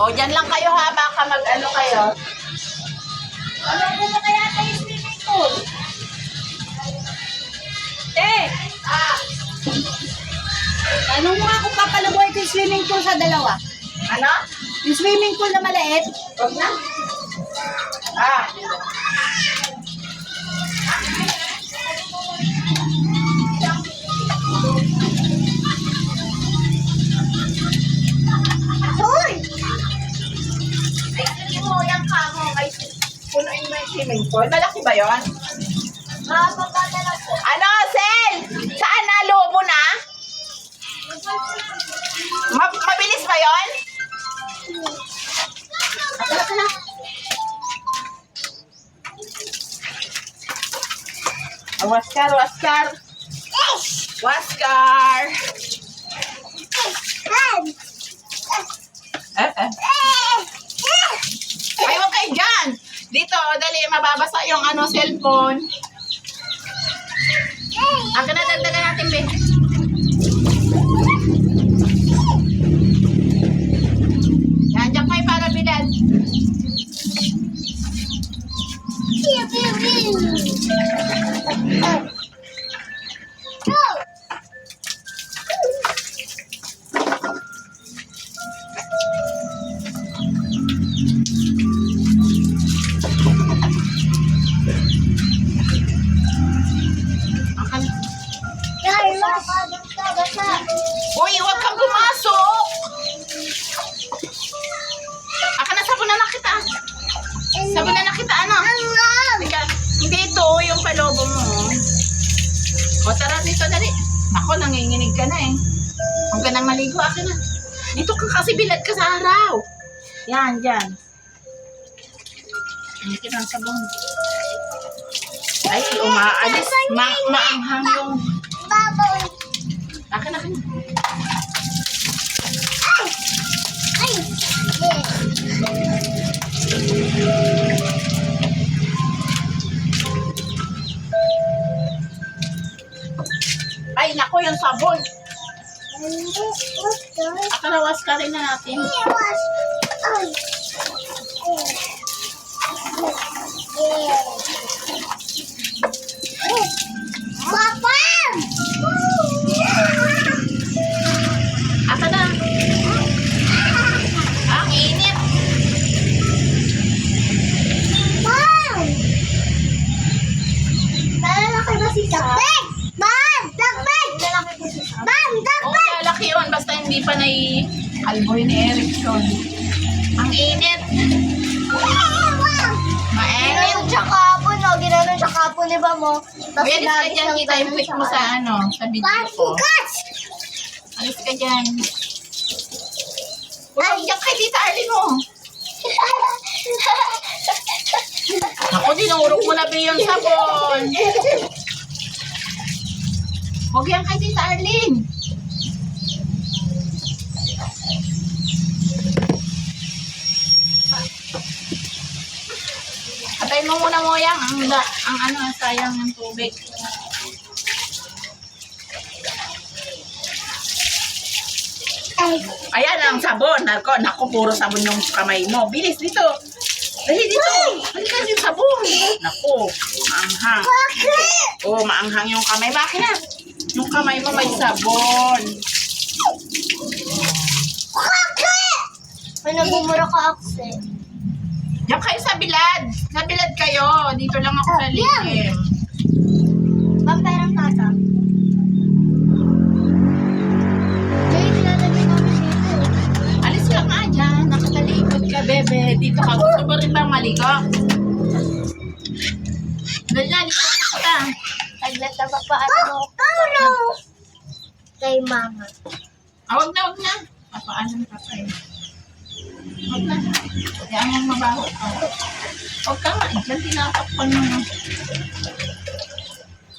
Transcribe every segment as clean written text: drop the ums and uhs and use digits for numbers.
O, dyan lang kayo ha. Baka mag-ano kayo. Ano ko na kaya tayo swimming pool? Tanong mo nga kung papaluboy ko yung swimming pool sa dalawa. Ano? Yung swimming pool na maliit. Huwag na. Ah. Hoy! Ay, sige mo, yung kamo. Ay, punuin mo yung swimming pool. Malaki ba yun? Mapapatala po. Ano, Sel? Saan na? Lobo na? Mabilis ba yun? Patala ka na. Waskar, waskar. Waskar. Ay, huwag kayo dyan. Dito, dali, mababasa yung ano, cellphone. Akin na, dagdagan natin, be. Yan, dyan kayo para bilad. Akin. Uy, huwag kang pumasok. Akin na, sabon na nakita. Sabon na nakita, ano? Teka, hindi ito, yung palobo mo. O, tara dito, dali. Ako, nanginginig ka na eh. Huwag ka nang maligo, akin na. Dito ka kasi bilad ka sa araw. Yan, dyan. Hindi kita ang sabon. Ay, umaalis. Maanghang yung... Akin, akin. Ay, naku, yung sabon. Akalawas ka rin na natin. Papa! Aka na. Ang init. Mom! Lalaki ba si Dagbeg? Mom! Dagbeg! Lalaki ba si Dagbeg? Mom! Oo, lalaki yun. Basta hindi pa alboy ni Erickson. Ang init. Mainit. Ginanon siya kapon, no? Ginanon siya kapon, di ba mo? Tapos Uy, alis ka sinabi dyan. siyang Kita yung ganun pic mo sa ano, sa video ko. Pasikat! Alis ka dyan. Huwag dyan kay Tita Arlene mo. Ako, dinurog mo na ba yung sabon? Huwag yan kay Tita Arlene. Patay mo muna mo yan. Ang ano, sayang ng tubig. Ayan ang sabon. Naku, puro sabon yung kamay mo. Bilis dito. Dali dito. Halika yung sabon. Naku, maanghang. Oo, maanghang yung kamay. Bakit na? Yung kamay mo may sabon. May nagmumura ka, Akse. Diyan kayo sa bilad. Sa bilad kayo. Dito lang ako sa lihim. Bang perang tata? Jay, nilalagay namin dito. Alis ka nga dyan. Nakatalikod ka, bebe. Dito ka. Gusto mo rin bang maligo? Dali na, ligo na kita. Taglat na papaano mo. No! Kay mama. Wag na, wag na. Papaanan ka pa eh. Wag na. Kaya mong mabaho ka. Huwag ka nga. Diyan tinatakpan mo.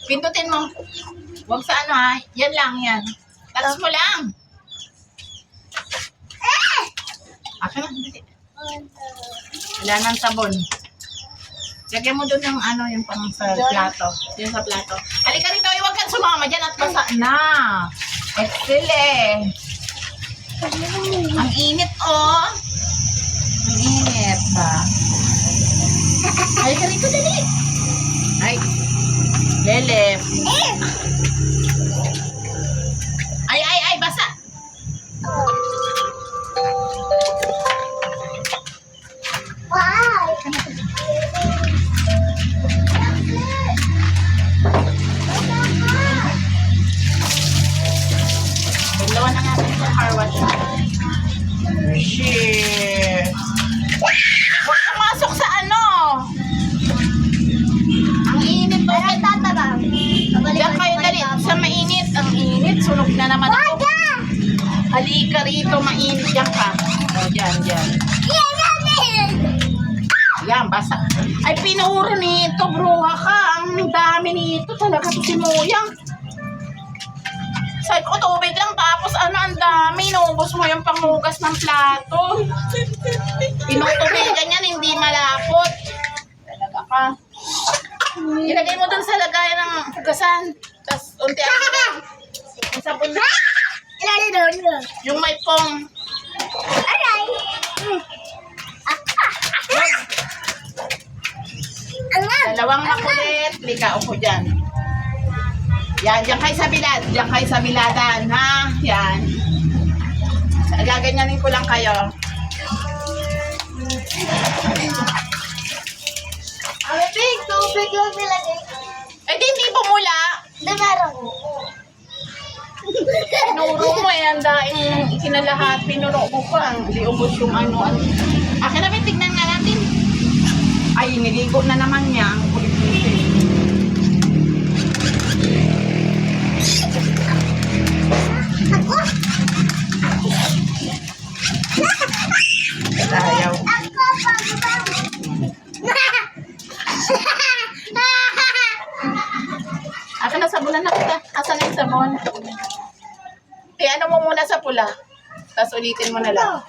Pindutin mo. Huwag sa ano ha. Yan lang yan. Touch mo lang. Akin na. Wala nang sabon. Lagyan mo doon ng ano, yung pang sa plato. Yung sa plato. Halika rito, huwag kang sumama dyan at basa na. Excellent. Ang init, oh. Shit. Huwag pumasok sa ano. Ang init to. Ay, tatabang. Diyan kayo dali. Sa mainit. Ang init. Sunog na naman ako. Halika rito. Mainit. Diyan ka. O, diyan. Yan, basa. Ay, pinuro nito, bruha ka. Ang dami nito talaga to si Muyang. Sabi ko, tubig lang, tapos ano, ang dami. Inubos mo yung panghugas ng plato. Pinutubigan yan, hindi malapot. Talaga ka. Ilagay mo dun sa lagayan ng hugasan. Tapos, unti-unti lang. Yung sabon na. Ilali doon. Yung may pong. Aray. Dalawang makulit. Lika, upo dyan. Yan, dyan kayo sa bilad. Dyan kayo sa biladan, ha? Yan. Gaganyanin ko lang kayo. Tubig yung nilagay. Eh, di, hindi pumula. Meron. Pinuro mo eh, ang daing kinalahat. Pinuro mo pa. Hindi ubos yung ano. Akin na, tignan nga natin. Ay, niligo na naman niya. Ang kulit-kulit. Ayaw. Ako, pag-bang. Akin na, sabunan na kita. Asan na yung sabon? Eh, ano mo muna sa pula? Tapos ulitin mo na lang.